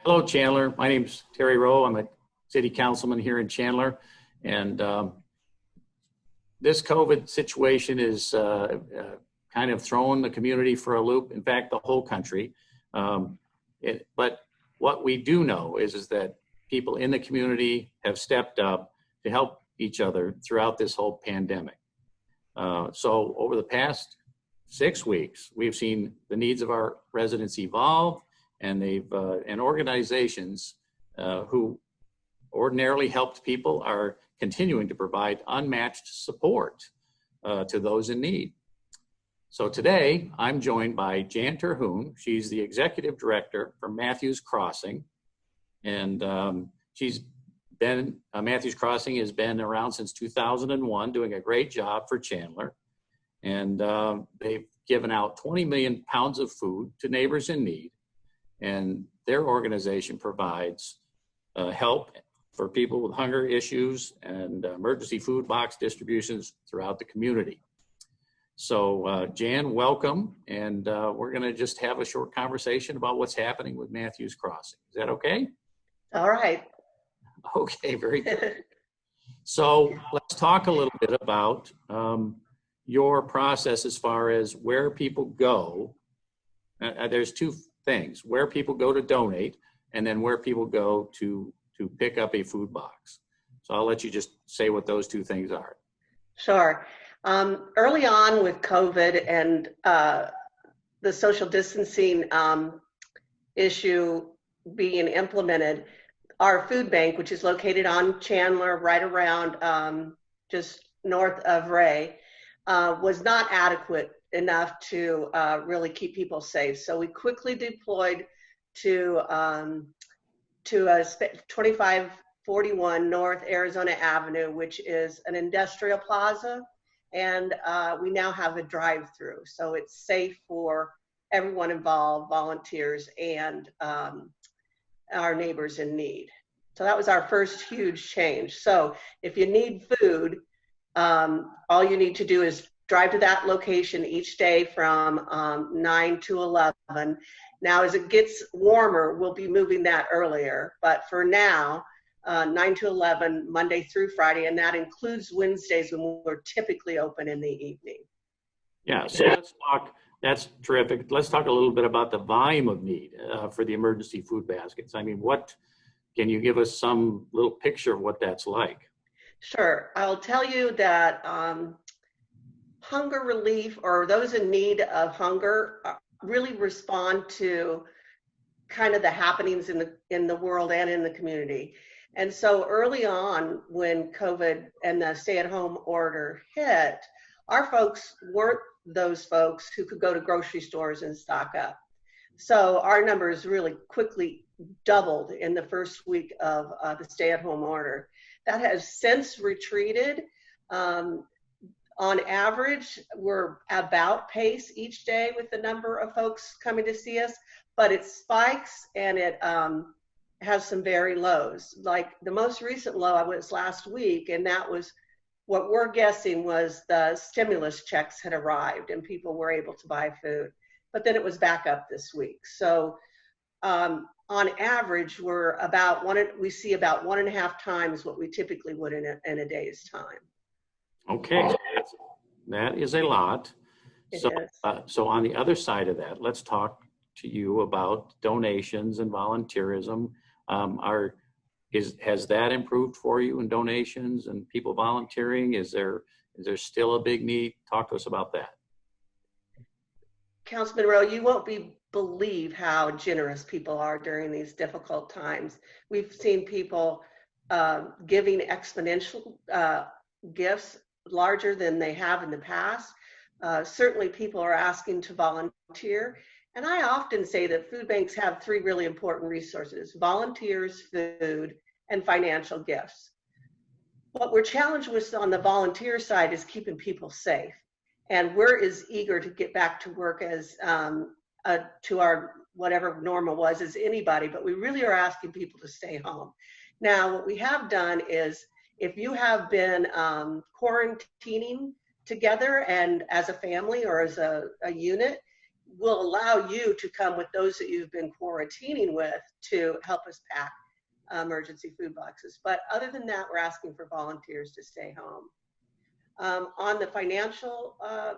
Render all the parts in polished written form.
Hello, Chandler. My name's Terry Roe. I'm a city councilman here in Chandler. And this COVID situation is kind of thrown the community for a loop. In fact, the whole country. But what we do know is that people in the community have stepped up to help each other throughout this whole pandemic. So over the past 6 weeks, we've seen the needs of our residents evolve, and and organizations who ordinarily helped people are continuing to provide unmatched support to those in need. So today, I'm joined by Jan Terhune. She's the executive director for Matthews Crossing, and Matthews Crossing has been around since 2001, doing a great job for Chandler. And they've given out 20 million pounds of food to neighbors in need. And their organization provides help for people with hunger issues and emergency food box distributions throughout the community. So Jan, welcome. And we're gonna just have a short conversation about what's happening with Matthews Crossing. Is that okay? All right. Okay, very good. So let's talk a little bit about your process as far as where people go. There's two things: where people go to donate, and then where people go to pick up a food box. So I'll let you just say what those two things are. Sure. Early on with COVID and the social distancing issue being implemented, our food bank, which is located on Chandler, right around just north of Ray, was not adequate enough to really keep people safe. So we quickly deployed to 2541 North Arizona Avenue, which is an industrial plaza. And we now have a drive-through. So it's safe for everyone involved, volunteers, and our neighbors in need. So that was our first huge change. So if you need food, all you need to do is drive to that location each day from 9 to 11. Now, as it gets warmer, we'll be moving that earlier. But for now, 9 to 11, Monday through Friday, and that includes Wednesdays when we're typically open in the evening. Yeah, so let's talk, that's terrific. Let's talk a little bit about the volume of need for the emergency food baskets. I mean, can you give us some little picture of what that's like? Sure. I'll tell you that hunger relief, or those in need of hunger, really respond to kind of the happenings in the world and in the community. And so early on, when COVID and the stay-at-home order hit, our folks weren't those folks who could go to grocery stores and stock up. So our numbers really quickly doubled in the first week of the stay-at-home order. That has since retreated. On average, we're about pace each day with the number of folks coming to see us, but it spikes and it has some very lows. Like the most recent low was last week, and that was what we're guessing was the stimulus checks had arrived and people were able to buy food. But then it was back up this week. So on average, we see about 1.5 times what we typically would in a day's time. Okay, that is a lot. So on the other side of that, let's talk to you about donations and volunteerism. Has that improved for you in donations and people volunteering? Is there still a big need? Talk to us about that. Councilman Rowe, you won't believe how generous people are during these difficult times. We've seen people giving exponential gifts larger than they have in the past. Certainly people are asking to volunteer. And I often say that food banks have 3 really important resources: volunteers, food, and financial gifts. What we're challenged with on the volunteer side is keeping people safe. And we're as eager to get back to work as to our whatever normal was as anybody, but we really are asking people to stay home. Now, what we have done is, if you have been quarantining together and as a family or as a unit, we'll allow you to come with those that you've been quarantining with to help us pack emergency food boxes. But other than that, we're asking for volunteers to stay home. On the financial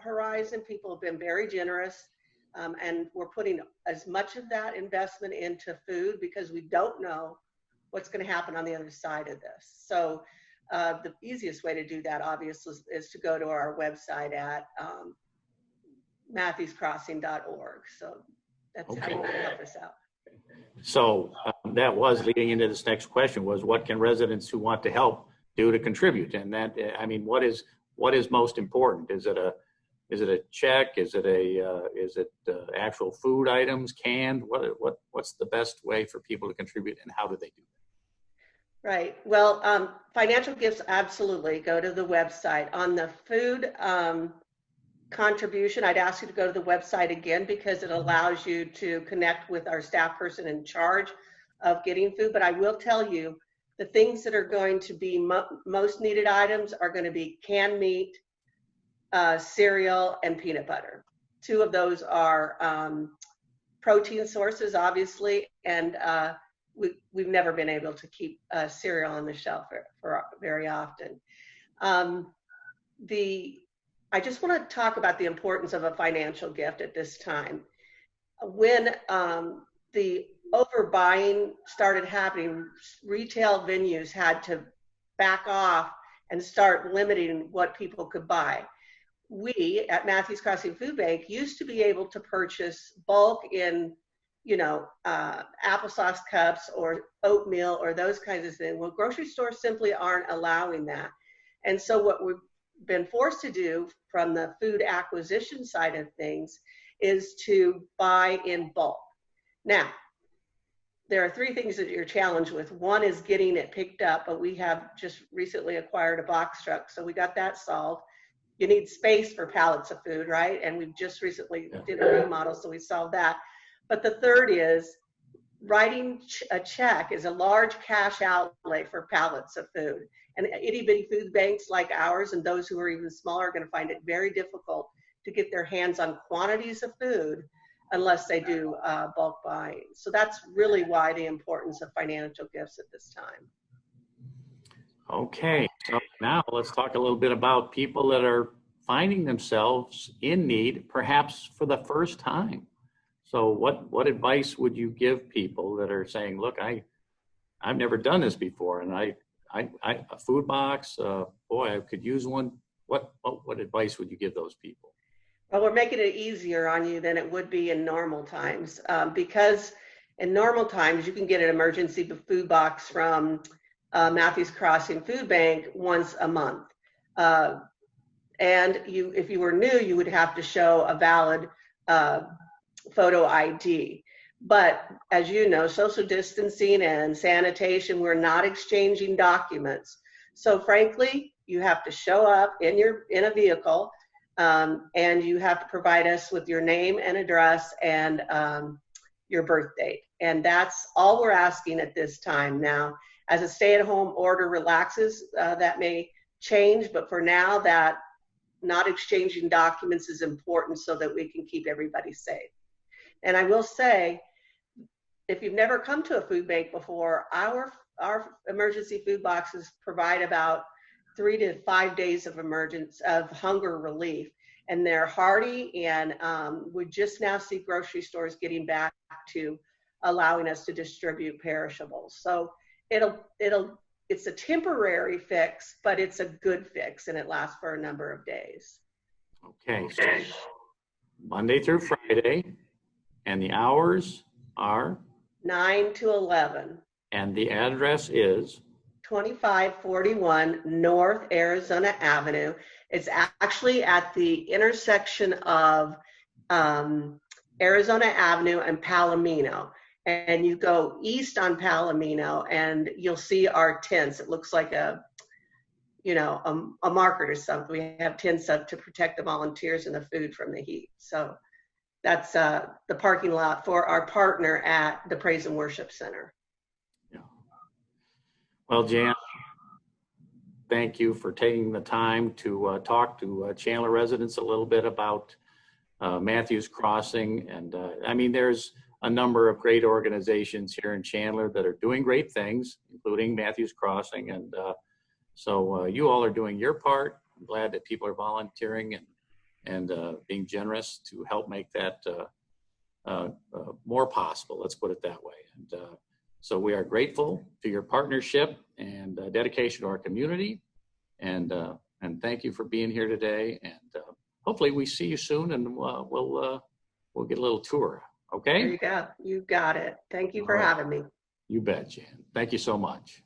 horizon, people have been very generous, and we're putting as much of that investment into food because we don't know what's going to happen on the other side of this. So the easiest way to do that, obviously, is to go to our website at matthewscrossing.org. So that's how you can help us out. So that was leading into this next question, was what can residents who want to help do to contribute? And that, I mean, what is most important? Is it a check? Is it actual food items, canned? What's the best way for people to contribute, and how do they do that? Right. Well, financial gifts, absolutely. Go to the website. On the food contribution, I'd ask you to go to the website again because it allows you to connect with our staff person in charge of getting food. But I will tell you, the things that are going to be most needed items are going to be canned meat, cereal, and peanut butter. Two of those are protein sources, obviously, and we've never been able to keep cereal on the shelf for very often. I just want to talk about the importance of a financial gift at this time. When the overbuying started happening, retail venues had to back off and start limiting what people could buy. We at Matthews Crossing Food Bank used to be able to purchase bulk in, applesauce cups or oatmeal or those kinds of things. Well, grocery stores simply aren't allowing that. And so what we've been forced to do from the food acquisition side of things is to buy in bulk. Now, there are three things that you're challenged with. One is getting it picked up, but we have just recently acquired a box truck, so we got that solved. You need space for pallets of food, right? And we've just recently did a remodel, so we solved that. But the third is writing a check is a large cash outlay for pallets of food. And itty bitty food banks like ours and those who are even smaller are going to find it very difficult to get their hands on quantities of food unless they do bulk buying. So that's really why the importance of financial gifts at this time. Okay, so now let's talk a little bit about people that are finding themselves in need, perhaps for the first time. So what advice would you give people that are saying, look, I've never done this before, and a food box, boy, I could use one. What advice would you give those people? Well, we're making it easier on you than it would be in normal times, because in normal times you can get an emergency food box from Matthews Crossing Food Bank once a month. And if you were new, you would have to show a valid photo ID. But as you know, social distancing and sanitation, we're not exchanging documents. So frankly, you have to show up in a vehicle, and you have to provide us with your name and address and your birth date. And that's all we're asking at this time. Now, as a stay-at-home order relaxes, that may change, but for now, that not exchanging documents is important so that we can keep everybody safe. And I will say, if you've never come to a food bank before, our emergency food boxes provide about 3 to 5 days of hunger relief, and they're hearty. And we just now see grocery stores getting back to allowing us to distribute perishables. So it's a temporary fix, but it's a good fix, and it lasts for a number of days. Okay, so Monday through Friday, and the hours are 9 to 11. And the address is 2541 North Arizona Avenue. It's actually at the intersection of Arizona Avenue and Palomino. And you go east on Palomino and you'll see our tents. It looks like a market or something. We have tents up to protect the volunteers and the food from the heat. So that's the parking lot for our partner at the Praise and Worship Center. Yeah. Well, Jan, thank you for taking the time to talk to Chandler residents a little bit about Matthews Crossing. And I mean, there's a number of great organizations here in Chandler that are doing great things, including Matthews Crossing. And so you all are doing your part. I'm glad that people are volunteering and being generous to help make that more possible. Let's put it that way. And so we are grateful to your partnership and dedication to our community. And thank you for being here today. And hopefully we see you soon, and we'll get a little tour. Okay? There you go. You got it. Thank you for All right. having me. You bet, Jan. Thank you so much.